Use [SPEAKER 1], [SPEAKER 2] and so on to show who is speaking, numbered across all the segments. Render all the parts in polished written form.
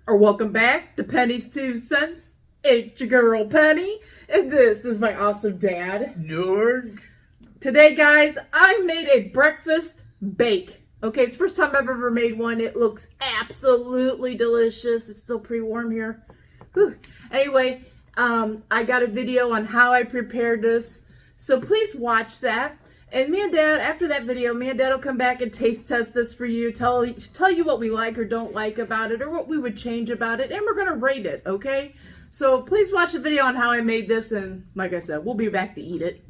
[SPEAKER 1] Welcome back to Penny's 2 Cents. It's your girl Penny, and this is my awesome dad,
[SPEAKER 2] Nerd.
[SPEAKER 1] Today, guys, I made a breakfast bake. Okay, it's the first time I've ever made one. It looks absolutely delicious. It's still pretty warm here. Whew. Anyway, I got a video on how I prepared this, so please watch that. And me and Dad, after that video, me and Dad will come back and taste test this for you, tell you what we like or don't like about it, or what we would change about it, and we're going to rate it, okay? So please watch the video on how I made this, and like I said, we'll be back to eat it.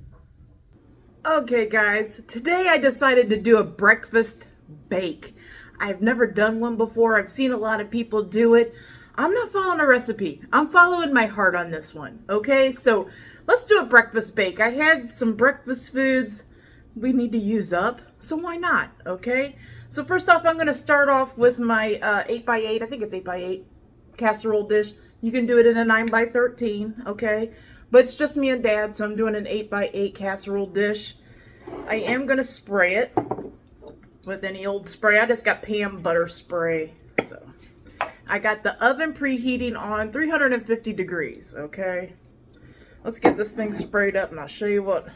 [SPEAKER 1] Okay, guys, today I decided to do a breakfast bake. I've never done one before. I've seen a lot of people do it. I'm not following a recipe. I'm following my heart on this one, okay? So let's do a breakfast bake. I had some breakfast foods we need to use up, so why not, okay? So first off, I'm going to start off with my 8x8, I think it's 8x8 casserole dish. You can do it in a 9x13, okay? But it's just me and Dad, so I'm doing an 8x8 casserole dish. I am going to spray it with any old spray. I just got Pam butter spray. So I got the oven preheating on 350 degrees, okay? Let's get this thing sprayed up and I'll show you what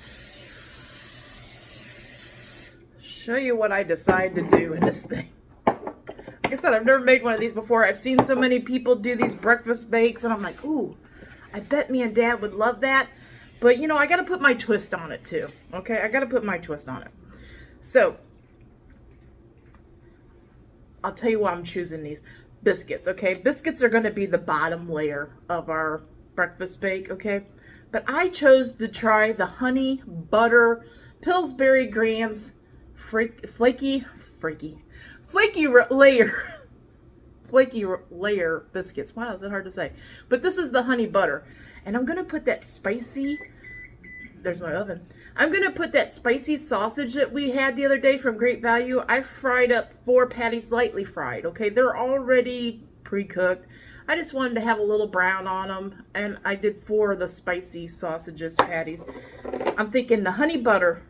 [SPEAKER 1] I decide to do in this thing. Like I said, I've never made one of these before. I've seen so many people do these breakfast bakes, and I'm like, ooh, I bet me and Dad would love that. But, you know, I got to put my twist on it, too. Okay, I got to put my twist on it. So, I'll tell you why I'm choosing these biscuits, okay? Biscuits are going to be the bottom layer of our breakfast bake, okay? But I chose to try the honey butter Pillsbury Grands flaky layer biscuits. Wow, is that hard to say? But this is the honey butter, and I'm gonna put that spicy. There's my oven. I'm gonna put that spicy sausage that we had the other day from Great Value. I fried up 4 patties, lightly fried. Okay, they're already pre-cooked. I just wanted to have a little brown on them, and I did 4 of the spicy sausages patties. I'm thinking the honey butter,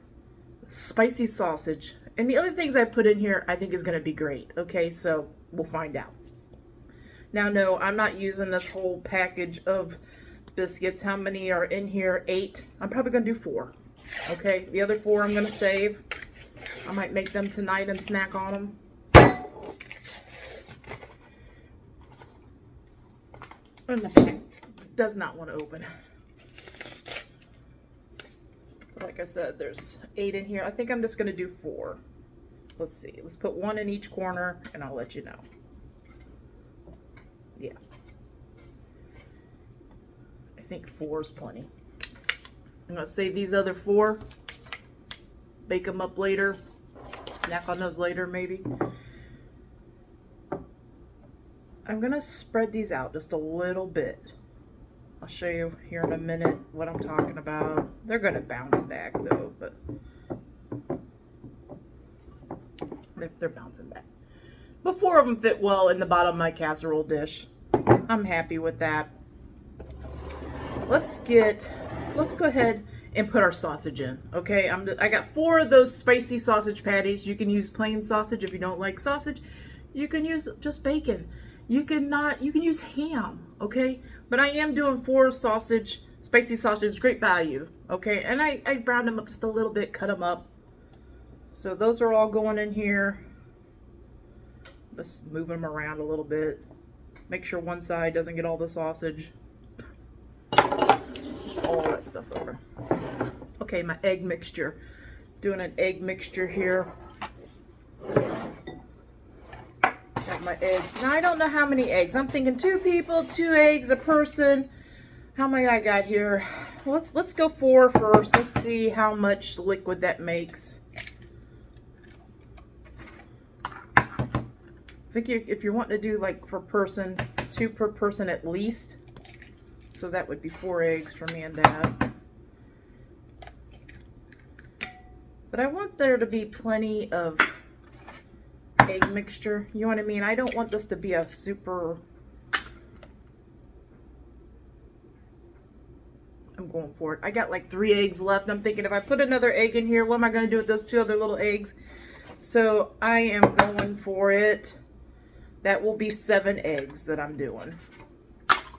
[SPEAKER 1] spicy sausage, and the other things I put in here I think is going to be great. Okay, so we'll find out. Now, no, I'm not using this whole package of biscuits. How many are in here? 8. I'm probably going to do 4. Okay, the other 4 I'm going to save. I might make them tonight and snack on them. And the pack does not want to open. Like I said, there's 8 in here. I think I'm just going to do 4. Let's see. Let's put 1 in each corner, and I'll let you know. Yeah. I think 4 is plenty. I'm going to save these other 4. Bake them up later. Snack on those later, maybe. I'm going to spread these out just a little bit. I'll show you here in a minute what I'm talking about. They're going to bounce back though, but they're bouncing back. But 4 of them fit well in the bottom of my casserole dish. I'm happy with that. Let's go ahead and put our sausage in. Okay, I got 4 of those spicy sausage patties. You can use plain sausage if you don't like sausage. You can use just bacon. You can use ham, okay? But I am doing 4 spicy sausage, Great Value, okay? And I browned them up just a little bit, cut them up. So those are all going in here. Just moving them around a little bit. Make sure one side doesn't get all the sausage. All that stuff over. Okay, my egg mixture. Doing an egg mixture here. My eggs. Now I don't know how many eggs. I'm thinking 2 people, 2 eggs a person. How many I got here? Let's go 4 first. Let's see how much liquid that makes. I think if you're wanting to do like per person, 2 per person at least. So that would be 4 eggs for me and Dad. But I want there to be plenty of egg mixture, you know what I mean? I don't want this to be a super, I'm going for it. I got like 3 eggs left. I'm thinking if I put another egg in here, what am I going to do with those 2 other little eggs? So I am going for it. That will be 7 eggs that I'm doing.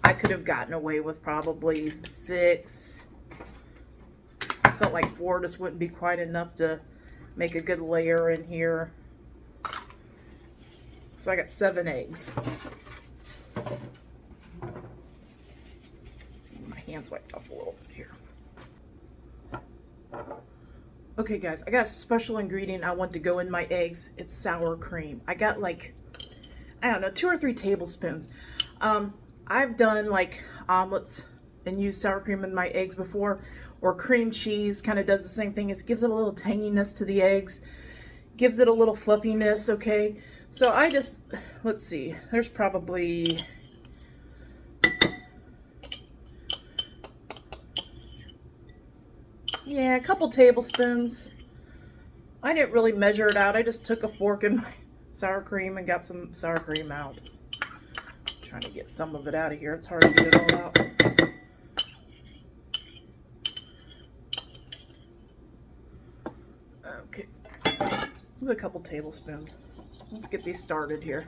[SPEAKER 1] I could have gotten away with probably 6. I felt like 4 just wouldn't be quite enough to make a good layer in here. So I got 7 eggs. My hands wiped off a little bit here. Okay guys, I got a special ingredient I want to go in my eggs. It's sour cream. I got like, I don't know, 2 or 3 tablespoons. I've done like omelets and used sour cream in my eggs before, or cream cheese kind of does the same thing. It gives it a little tanginess to the eggs, gives it a little fluffiness, okay? So I just, let's see, there's probably, yeah, a couple tablespoons. I didn't really measure it out. I just took a fork in my sour cream and got some sour cream out. Trying to get some of it out of here. It's hard to get it all out. Okay, there's a couple tablespoons. Let's get these started here.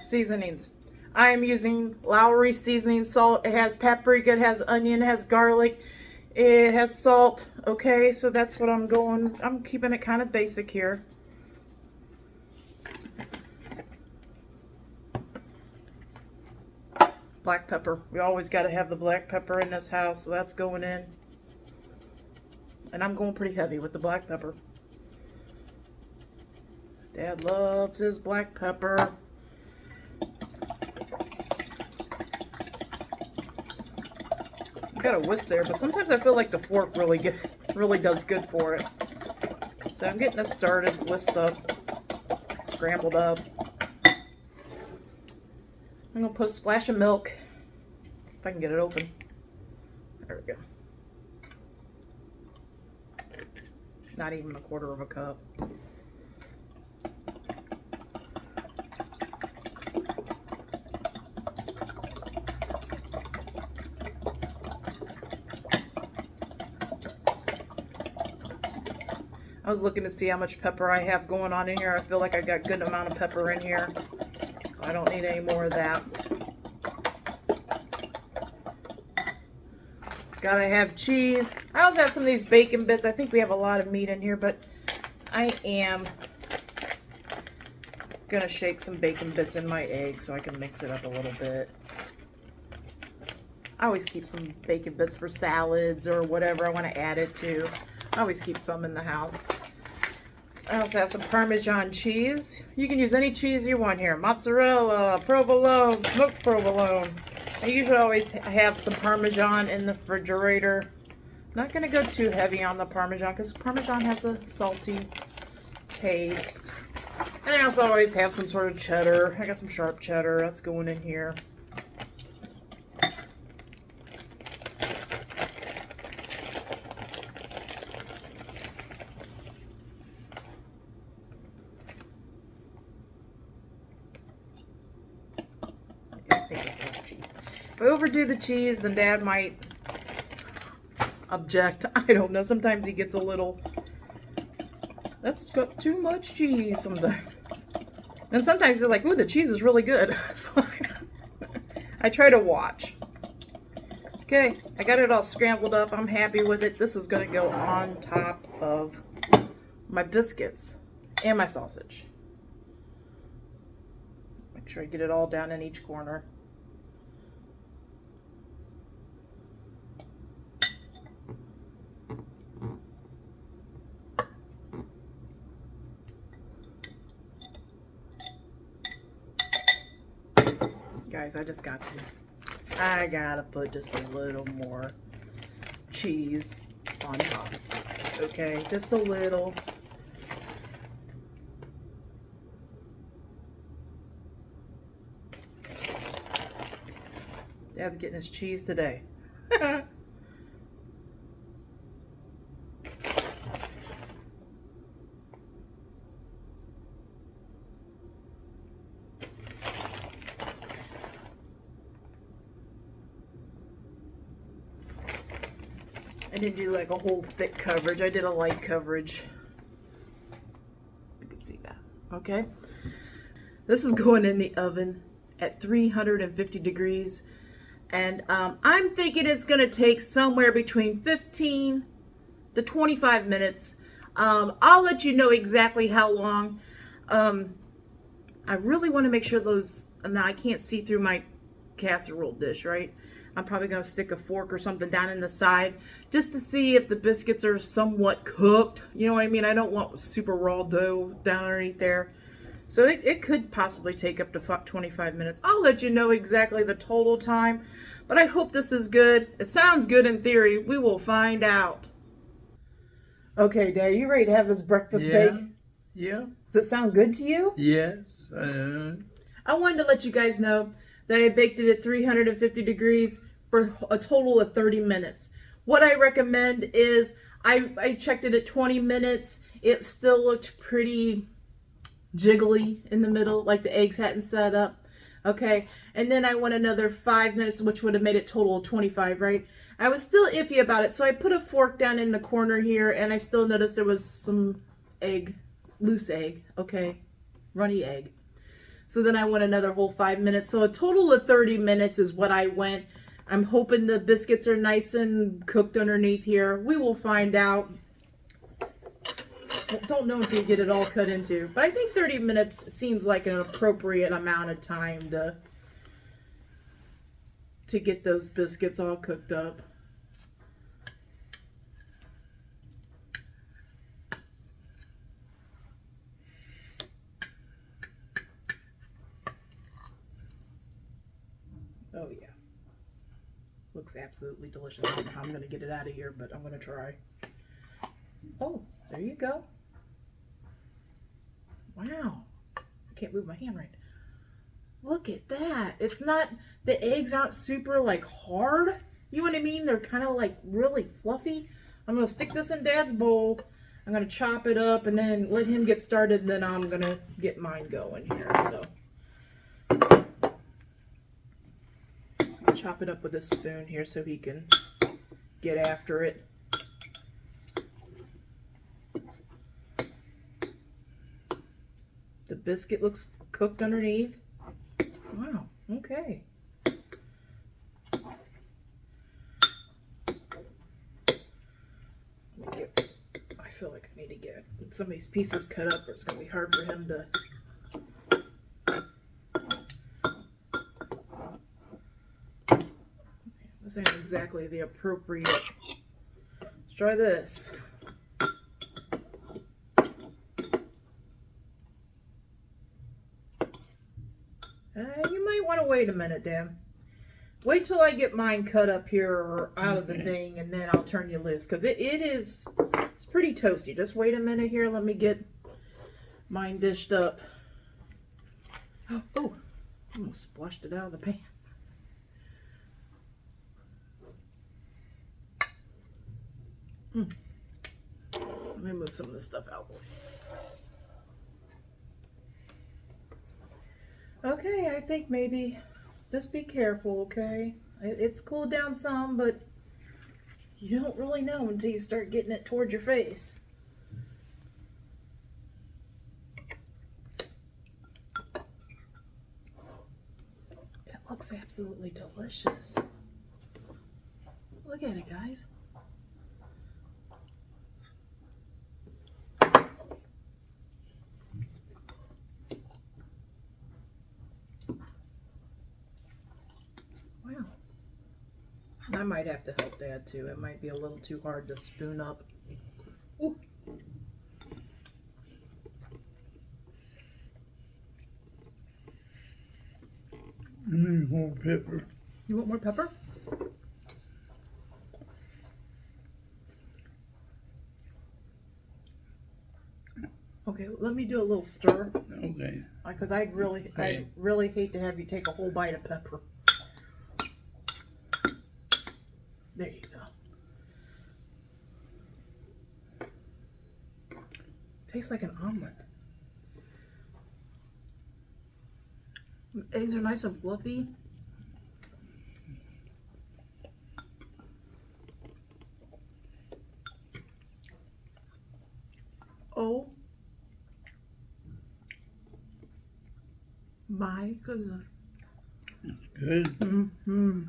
[SPEAKER 1] Seasonings. I am using Lowry seasoning salt. It has paprika, it has onion, it has garlic, it has salt. Okay, so that's what I'm going. I'm keeping it kind of basic here. Black pepper. We always got to have the black pepper in this house, so that's going in. And I'm going pretty heavy with the black pepper. Dad loves his black pepper. I got a whisk there, but sometimes I feel like the fork really does good for it. So I'm getting this started, whisked up, scrambled up. I'm going to put a splash of milk, if I can get it open. There we go. Not even a quarter of a cup. I was looking to see how much pepper I have going on in here. I feel like I got a good amount of pepper in here, so I don't need any more of that. Gotta have cheese. I also have some of these bacon bits. I think we have a lot of meat in here, but I am gonna shake some bacon bits in my egg so I can mix it up a little bit. I always keep some bacon bits for salads or whatever I want to add it to. I always keep some in the house. I also have some Parmesan cheese. You can use any cheese you want here. Mozzarella, provolone, smoked provolone. I usually always have some Parmesan in the refrigerator. Not going to go too heavy on the Parmesan because Parmesan has a salty taste. And I also always have some sort of cheddar. I got some sharp cheddar. That's going in here. If I overdo the cheese, then Dad might object. I don't know. Sometimes he gets a little, that's got too much cheese sometimes. And sometimes they're like, ooh, the cheese is really good. So I try to watch. Okay, I got it all scrambled up. I'm happy with it. This is going to go on top of my biscuits and my sausage. Make sure I get it all down in each corner. Guys, I gotta put just a little more cheese on top. Okay, just a little. Dad's getting his cheese today. I didn't do like a whole thick coverage. I did a light coverage. You can see that. Okay. This is going in the oven at 350 degrees. And I'm thinking it's going to take somewhere between 15 to 25 minutes. I'll let you know exactly how long. I really want to make sure those, now I can't see through my casserole dish, right? I'm probably going to stick a fork or something down in the side just to see if the biscuits are somewhat cooked. You know what I mean? I don't want super raw dough down underneath there. So it could possibly take up to 25 minutes. I'll let you know exactly the total time, but I hope this is good. It sounds good in theory. We will find out. Okay, Dad, you ready to have this breakfast bake?
[SPEAKER 2] Yeah.
[SPEAKER 1] Does it sound good to you?
[SPEAKER 2] Yes.
[SPEAKER 1] I wanted to let you guys know that I baked it at 350 degrees for a total of 30 minutes. What I recommend is I checked it at 20 minutes. It still looked pretty jiggly in the middle, like the eggs hadn't set up. Okay, and then I went another 5 minutes, which would have made it total of 25, right? I was still iffy about it, so I put a fork down in the corner here, and I still noticed there was some egg, loose egg, okay, runny egg. So then I went another whole 5 minutes. So a total of 30 minutes is what I went. I'm hoping the biscuits are nice and cooked underneath here. We will find out. Don't know until you get it all cut into. But I think 30 minutes seems like an appropriate amount of time to get those biscuits all cooked up. Oh yeah. Looks absolutely delicious. I don't know how I'm going to get it out of here, but I'm going to try. Oh, there you go. Wow. I can't move my hand right. Look at that. It's not, the eggs aren't super like hard. You know what I mean? They're kind of like really fluffy. I'm going to stick this in Dad's bowl. I'm going to chop it up and then let him get started. And then I'm going to get mine going here. So I'll chop it up with a spoon here so he can get after it. The biscuit looks cooked underneath. Wow, okay. I feel like I need to get some of these pieces cut up or it's going to be hard for him to... This ain't exactly the appropriate... Let's try this. You might want to wait a minute, Dan. Wait till I get mine cut up here or out of the thing, and then I'll turn you loose. Because it's pretty toasty. Just wait a minute here. Let me get mine dished up. Oh, I almost splashed it out of the pan. Let me move some of this stuff out. Okay, I think maybe just be careful, okay? It's cooled down some, but you don't really know until you start getting it towards your face. It looks absolutely delicious. Look at it, guys. I might have to help Dad too. It might be a little too hard to spoon up. Ooh.
[SPEAKER 2] I need more pepper.
[SPEAKER 1] You want more pepper? Okay, let me do a little stir.
[SPEAKER 2] Okay.
[SPEAKER 1] Because I'd really hate to have you take a whole bite of pepper. There you go. Tastes like an omelet. Eggs are nice and fluffy. Oh. my goodness.
[SPEAKER 2] Good.
[SPEAKER 1] Mm-hmm.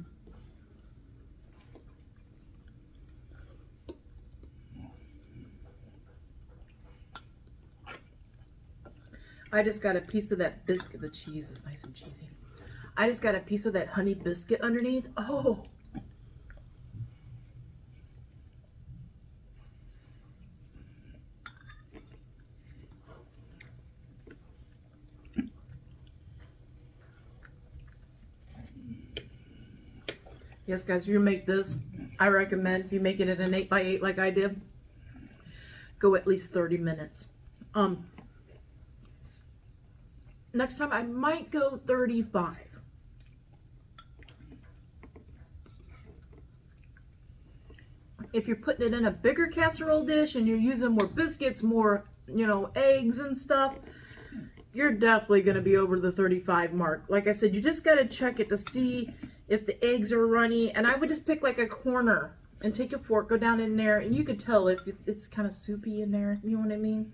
[SPEAKER 1] I just got a piece of that biscuit. The cheese is nice and cheesy. I just got a piece of that honey biscuit underneath. Oh. Yes, guys, if you make this, I recommend if you make it in an 8x8 like I did, go at least 30 minutes. Next time I might go 35. If you're putting it in a bigger casserole dish and you're using more biscuits, more, eggs and stuff, you're definitely going to be over the 35 mark. Like I said, you just got to check it to see if the eggs are runny. And I would just pick like a corner and take your fork, go down in there, and you could tell if it's kind of soupy in there. You know what I mean?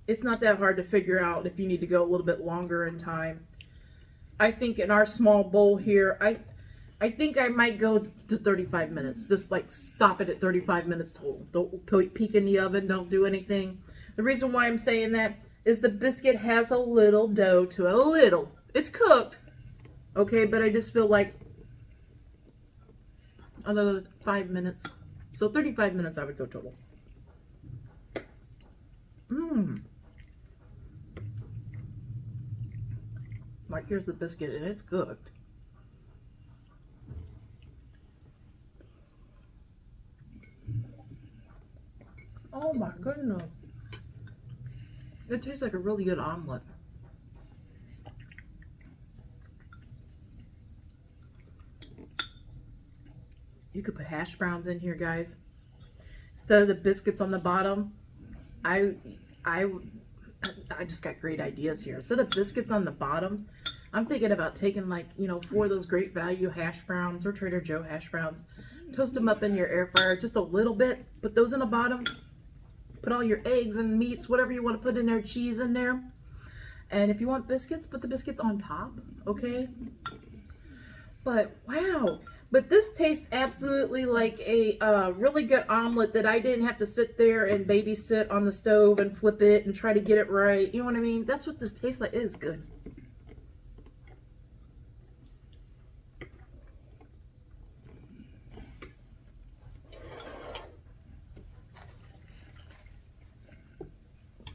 [SPEAKER 1] It's not that hard to figure out if you need to go a little bit longer in time. I think in our small bowl here, I think I might go to 35 minutes. Just like stop it at 35 minutes total. Don't peek in the oven. Don't do anything. The reason why I'm saying that is the biscuit has a little dough to it. A little. It's cooked. Okay, but I just feel like another 5 minutes. So 35 minutes I would go total. Like, here's the biscuit, and it's cooked. Oh my goodness. It tastes like a really good omelet. You could put hash browns in here, guys. Instead of the biscuits on the bottom, I just got great ideas here. Instead of biscuits on the bottom, I'm thinking about taking 4 of those Great Value hash browns or Trader Joe hash browns, toast them up in your air fryer just a little bit, put those in the bottom, put all your eggs and meats, whatever you want to put in there, cheese in there. And if you want biscuits, put the biscuits on top, okay? But wow. But this tastes absolutely like a really good omelet that I didn't have to sit there and babysit on the stove and flip it and try to get it right. You know what I mean? That's what this tastes like. It is good.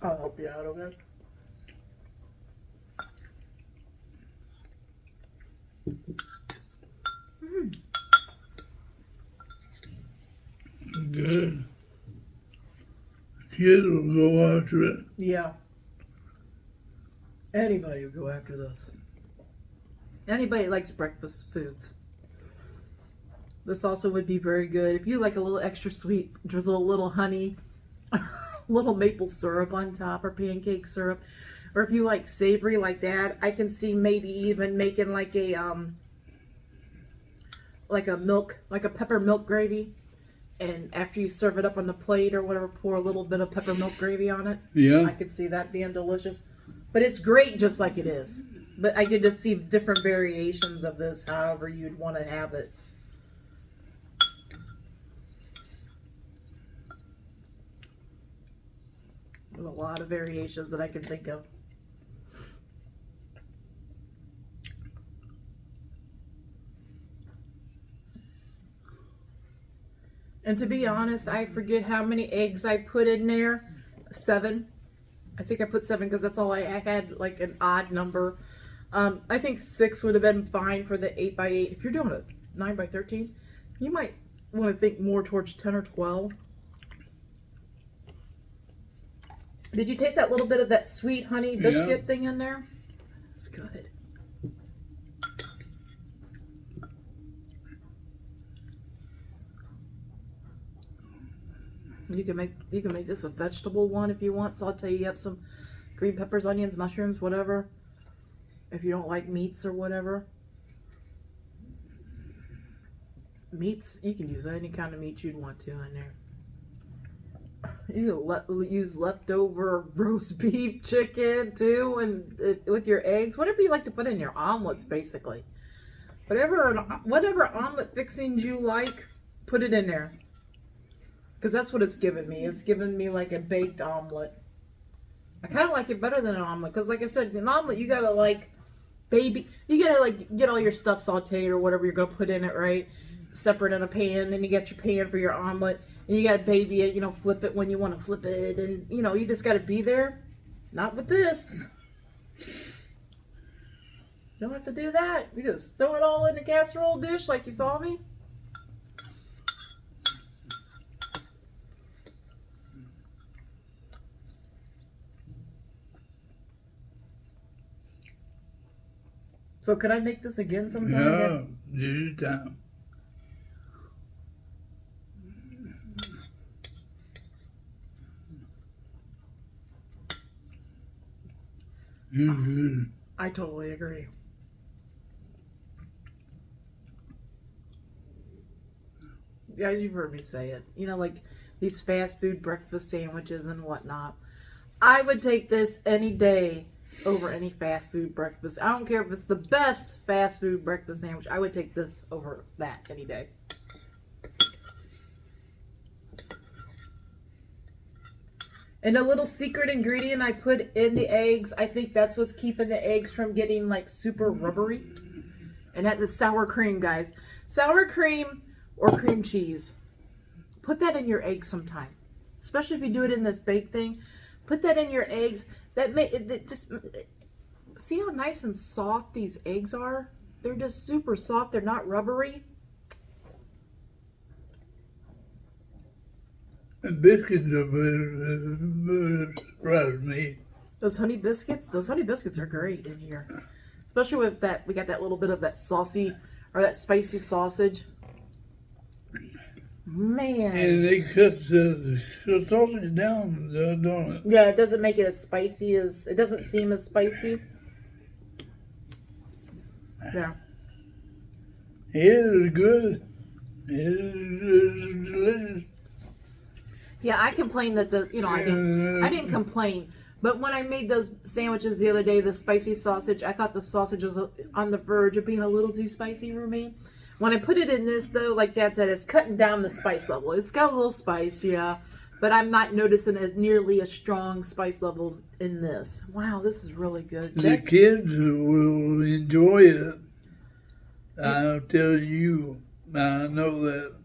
[SPEAKER 1] I'll help you out, okay?
[SPEAKER 2] Good. Kids will go after it.
[SPEAKER 1] Yeah. Anybody will go after this. Anybody likes breakfast foods. This also would be very good. If you like a little extra sweet, drizzle a little honey, a little maple syrup on top, or pancake syrup. Or if you like savory like that, I can see maybe even making like a pepper milk gravy. And after you serve it up on the plate or whatever, pour a little bit of pepper milk gravy on it.
[SPEAKER 2] Yeah.
[SPEAKER 1] I could see that being delicious. But it's great just like it is. But I could just see different variations of this, however you'd want to have it. There's a lot of variations that I can think of. And to be honest, I forget how many eggs I put in there. 7. I think I put 7 because that's all I had, like an odd number. I think 6 would have been fine for the 8x8. If you're doing a 9x13, you might want to think more towards 10 or 12. Did you taste that little bit of that sweet honey biscuit thing in there? It's good. You can make this a vegetable one if you want. Saute you up some green peppers, onions, mushrooms, whatever. If you don't like meats or whatever. Meats, you can use any kind of meat you'd want to in there. use leftover roast beef, chicken too, and with your eggs, whatever you like to put in your omelets, basically. Whatever omelet fixings you like, put it in there. Because that's what it's given me. It's given me like a baked omelet. I kind of like it better than an omelet because, like I said, an omelet you gotta get all your stuff sauteed or whatever you're gonna put in it, right? Separate in a pan. Then you got your pan for your omelet, and you gotta baby it. Flip it when you want to flip it, and you just gotta be there. Not with this. You don't have to do that. You just throw it all in a casserole dish like you saw me. So could I make this again sometime?
[SPEAKER 2] Yeah, this is time. Good.
[SPEAKER 1] I totally agree. Yeah, you've heard me say it. Like these fast food breakfast sandwiches and whatnot. I would take this any day over any fast food breakfast. I don't care if it's the best fast food breakfast sandwich. I would take this over that any day. And a little secret ingredient I put in the eggs, I think that's what's keeping the eggs from getting like super rubbery. And that is sour cream, guys. Sour cream or cream cheese. Put that in your eggs sometime. Especially if you do it in this bake thing. Put that in your eggs. See how nice and soft these eggs are? They're just super soft. They're not rubbery.
[SPEAKER 2] And biscuits surprise me.
[SPEAKER 1] Those honey biscuits are great in here. Especially with that, we got that little bit of that saucy, or that spicy sausage. Man.
[SPEAKER 2] And they cut the sausage down, don't it?
[SPEAKER 1] Yeah, it doesn't make it as spicy it doesn't seem as spicy. Yeah.
[SPEAKER 2] It is good. It is delicious.
[SPEAKER 1] Yeah, I complained that I didn't complain. But when I made those sandwiches the other day, the spicy sausage, I thought the sausage was on the verge of being a little too spicy for me. When I put it in this, though, like Dad said, it's cutting down the spice level. It's got a little spice, yeah, but I'm not noticing nearly a strong spice level in this. Wow, this is really good.
[SPEAKER 2] The kids will enjoy it. I'll tell you. I know that.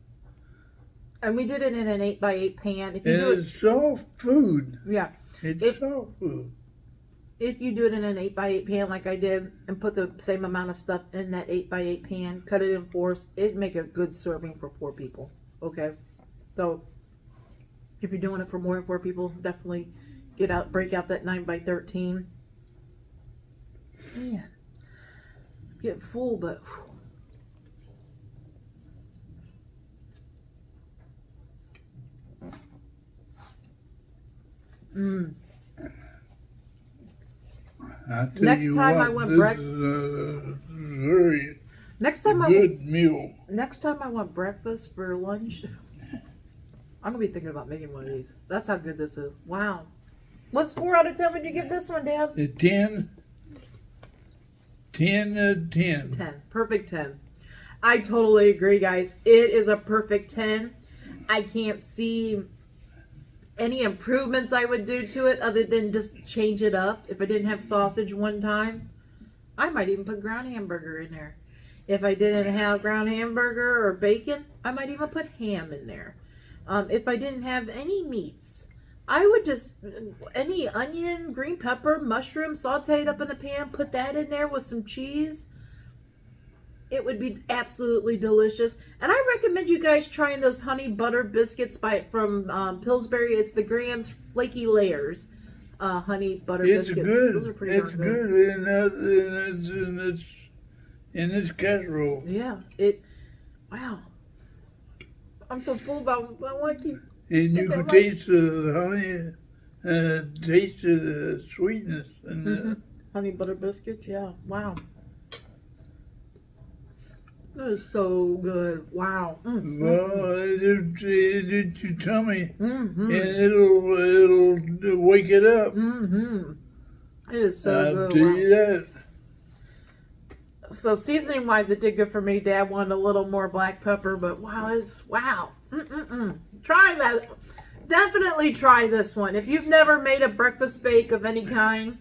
[SPEAKER 1] And we did it in an 8x8 pan. If you do
[SPEAKER 2] it's soft food.
[SPEAKER 1] Yeah.
[SPEAKER 2] It's soft food.
[SPEAKER 1] If you do it in an 8x8 pan like I did and put the same amount of stuff in that 8x8 pan, cut it in fours, it'd make a good serving for 4 people. Okay? So, if you're doing it for more than 4 people, definitely break out that 9x13. Man. Get full, but... Whew. Next time I want breakfast.
[SPEAKER 2] Very
[SPEAKER 1] Next time
[SPEAKER 2] good meal.
[SPEAKER 1] Next time I want breakfast for lunch, I'm gonna be thinking about making one of these. That's how good this is. Wow. What score out of 10 would you give this one, Dad?
[SPEAKER 2] 10. 10 out of 10.
[SPEAKER 1] 10. Perfect 10. I totally agree, guys. It is a perfect 10. I can't see any improvements I would do to it other than just change it up. If I didn't have sausage one time, I might even put ground hamburger in there. If I didn't have ground hamburger or bacon, I might even put ham in there. If I didn't have any meats, I would just, any onion, green pepper, mushroom, sauteed up in a pan, put that in there with some cheese. It would be absolutely delicious. And I recommend you guys trying those honey butter biscuits from Pillsbury. It's the Grand's Flaky Layers honey butter biscuits.
[SPEAKER 2] Good.
[SPEAKER 1] Those are pretty
[SPEAKER 2] It's
[SPEAKER 1] darn good.
[SPEAKER 2] good in this casserole.
[SPEAKER 1] Yeah. Wow. I'm so full about I want to keep.
[SPEAKER 2] And you can taste the honey, taste the sweetness. And
[SPEAKER 1] Honey butter biscuits, yeah. Wow. It is so good. Wow.
[SPEAKER 2] Well, it's your tummy,
[SPEAKER 1] Mm-hmm.
[SPEAKER 2] and it'll wake it up.
[SPEAKER 1] Mm-hmm. It is so
[SPEAKER 2] I'll
[SPEAKER 1] good.
[SPEAKER 2] tell
[SPEAKER 1] Wow.
[SPEAKER 2] you that.
[SPEAKER 1] So seasoning wise, it did good for me. Dad wanted a little more black pepper, but wow. Try that. Definitely try this one. If you've never made a breakfast bake of any kind,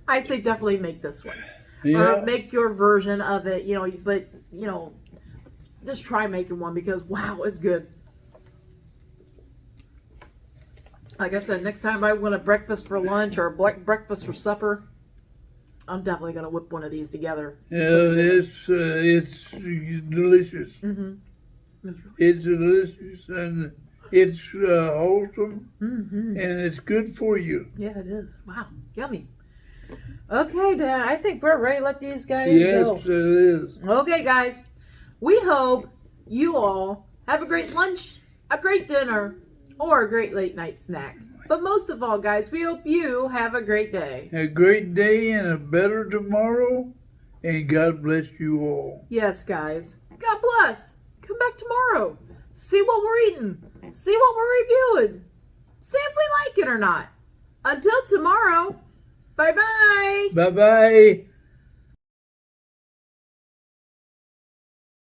[SPEAKER 1] I say definitely make this one.
[SPEAKER 2] Yeah.
[SPEAKER 1] Or make your version of it, but just try making one because wow, it's good. Like I said, next time I want a breakfast for lunch or a breakfast for supper, I'm definitely gonna whip one of these together.
[SPEAKER 2] Yeah, it's delicious.
[SPEAKER 1] Mm-hmm.
[SPEAKER 2] It's delicious and it's wholesome
[SPEAKER 1] Mm-hmm.
[SPEAKER 2] and it's good for you.
[SPEAKER 1] Yeah, it is. Wow, yummy. Okay, Dad, I think we're ready to let these guys
[SPEAKER 2] Yes,
[SPEAKER 1] go.
[SPEAKER 2] it is.
[SPEAKER 1] Okay, guys, we hope you all have a great lunch, a great dinner, or a great late night snack. But most of all, guys, we hope you have a great day.
[SPEAKER 2] A great day and a better tomorrow, and God bless you all.
[SPEAKER 1] Yes, guys. God bless. Come back tomorrow. See what we're eating. See what we're reviewing. See if we like it or not. Until tomorrow, bye-bye.
[SPEAKER 2] Bye-bye.